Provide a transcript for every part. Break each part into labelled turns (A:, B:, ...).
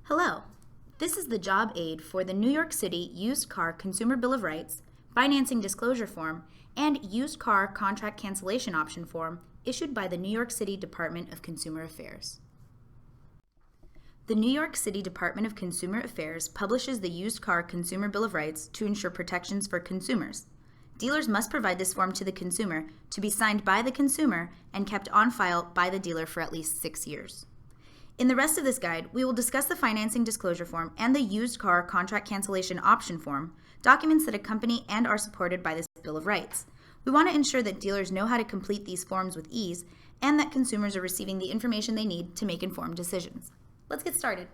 A: Hello, this is the job aid for the New York City Used Car Consumer Bill of Rights, Financing Disclosure Form, and Used Car Contract Cancellation Option Form issued by the New York City Department of Consumer Affairs. The New York City Department of Consumer Affairs publishes the Used Car Consumer Bill of Rights to ensure protections for consumers. Dealers must provide this form to the consumer to be signed by the consumer and kept on file by the dealer for at least 6 years. In the rest of this guide, we will discuss the Financing Disclosure Form and the Used Car Contract Cancellation Option Form, documents that accompany and are supported by this Bill of Rights. We want to ensure that dealers know how to complete these forms with ease and that consumers are receiving the information they need to make informed decisions. Let's get started.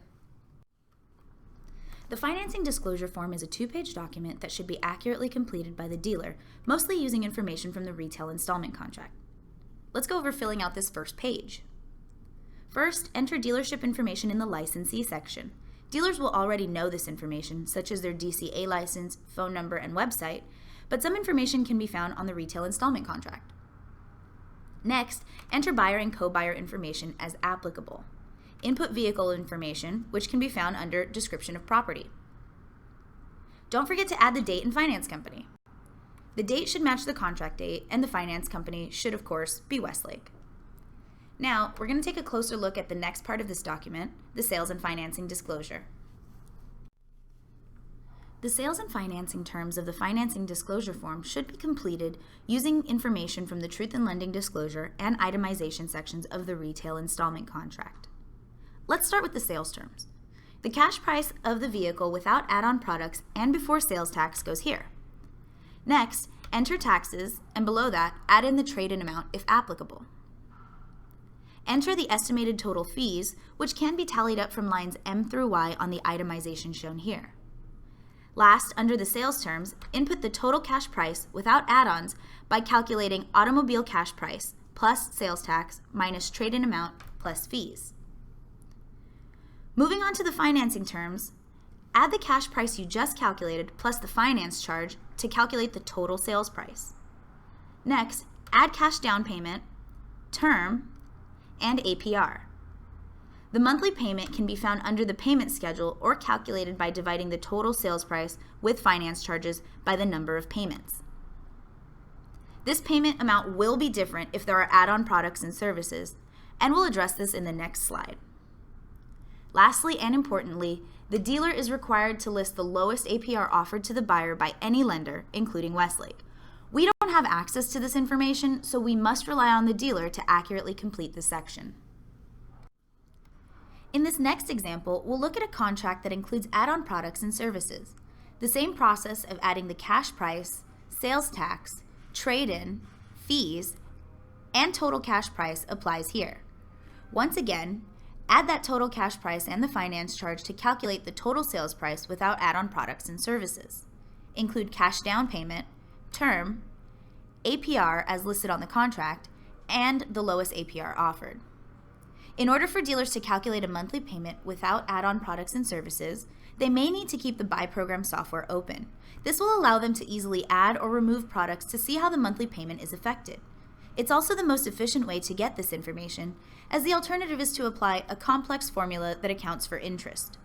A: The Financing Disclosure Form is a 2-page document that should be accurately completed by the dealer, mostly using information from the retail installment contract. Let's go over filling out this first page. First, enter dealership information in the licensee section. Dealers will already know this information, such as their DCA license, phone number, and website, but some information can be found on the retail installment contract. Next, enter buyer and co-buyer information as applicable. Input vehicle information, which can be found under description of property. Don't forget to add the date and finance company. The date should match the contract date, and the finance company should, of course, be Westlake. Now, we're going to take a closer look at the next part of this document, the sales and financing disclosure. The sales and financing terms of the financing disclosure form should be completed using information from the truth in lending disclosure and itemization sections of the retail installment contract. Let's start with the sales terms. The cash price of the vehicle without add-on products and before sales tax goes here. Next, enter taxes, and below that, add in the trade-in amount if applicable. Enter the estimated total fees, which can be tallied up from lines M through Y on the itemization shown here. Last, under the sales terms, input the total cash price without add-ons by calculating automobile cash price plus sales tax minus trade-in amount plus fees. Moving on to the financing terms, add the cash price you just calculated plus the finance charge to calculate the total sales price. Next, add cash down payment, term, and APR. The monthly payment can be found under the payment schedule or calculated by dividing the total sales price with finance charges by the number of payments. This payment amount will be different if there are add-on products and services, and we'll address this in the next slide. Lastly and importantly, the dealer is required to list the lowest APR offered to the buyer by any lender, including Westlake. We don't have access to this information, so we must rely on the dealer to accurately complete this section. In this next example, we'll look at a contract that includes add-on products and services. The same process of adding the cash price, sales tax, trade-in, fees, and total cash price applies here. Once again, add that total cash price and the finance charge to calculate the total sales price without add-on products and services. Include cash down payment, term, APR as listed on the contract, and the lowest APR offered. In order for dealers to calculate a monthly payment without add-on products and services, they may need to keep the buy program software open. This will allow them to easily add or remove products to see how the monthly payment is affected. It's also the most efficient way to get this information, as the alternative is to apply a complex formula that accounts for interest.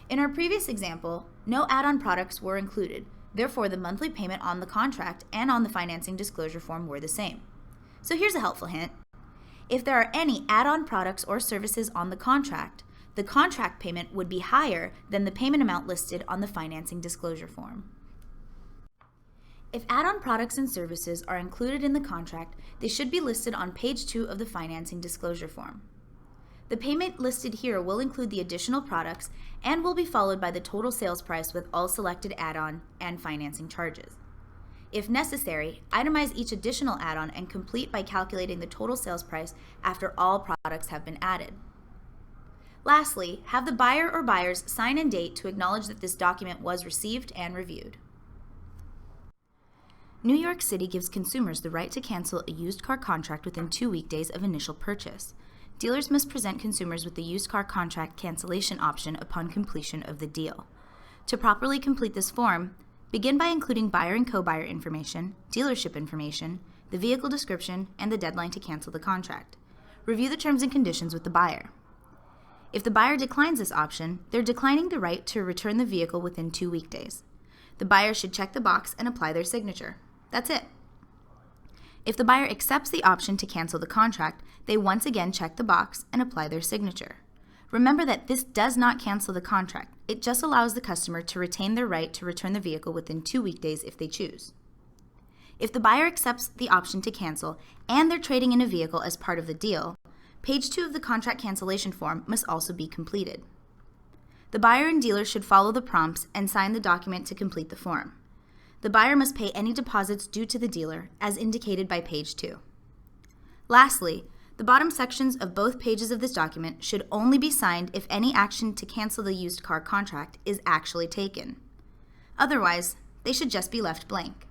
A: In our previous example, no add-on products were included. Therefore, the monthly payment on the contract and on the financing disclosure form were the same. So here's a helpful hint. If there are any add-on products or services on the contract payment would be higher than the payment amount listed on the financing disclosure form. If add-on products and services are included in the contract, they should be listed on page 2 of the financing disclosure form. The payment listed here will include the additional products and will be followed by the total sales price with all selected add-on and financing charges. If necessary, itemize each additional add-on and complete by calculating the total sales price after all products have been added. Lastly, have the buyer or buyers sign and date to acknowledge that this document was received and reviewed. New York City gives consumers the right to cancel a used car contract within 2 weekdays of initial purchase. Dealers must present consumers with the used car contract cancellation option upon completion of the deal. To properly complete this form, begin by including buyer and co-buyer information, dealership information, the vehicle description, and the deadline to cancel the contract. Review the terms and conditions with the buyer. If the buyer declines this option, they're declining the right to return the vehicle within 2 weekdays. The buyer should check the box and apply their signature. That's it. If the buyer accepts the option to cancel the contract, they once again check the box and apply their signature. Remember that this does not cancel the contract. It just allows the customer to retain their right to return the vehicle within 2 weekdays if they choose. If the buyer accepts the option to cancel and they're trading in a vehicle as part of the deal, page 2 of the contract cancellation form must also be completed. The buyer and dealer should follow the prompts and sign the document to complete the form. The buyer must pay any deposits due to the dealer, as indicated by page 2. Lastly, the bottom sections of both pages of this document should only be signed if any action to cancel the used car contract is actually taken. Otherwise, they should just be left blank.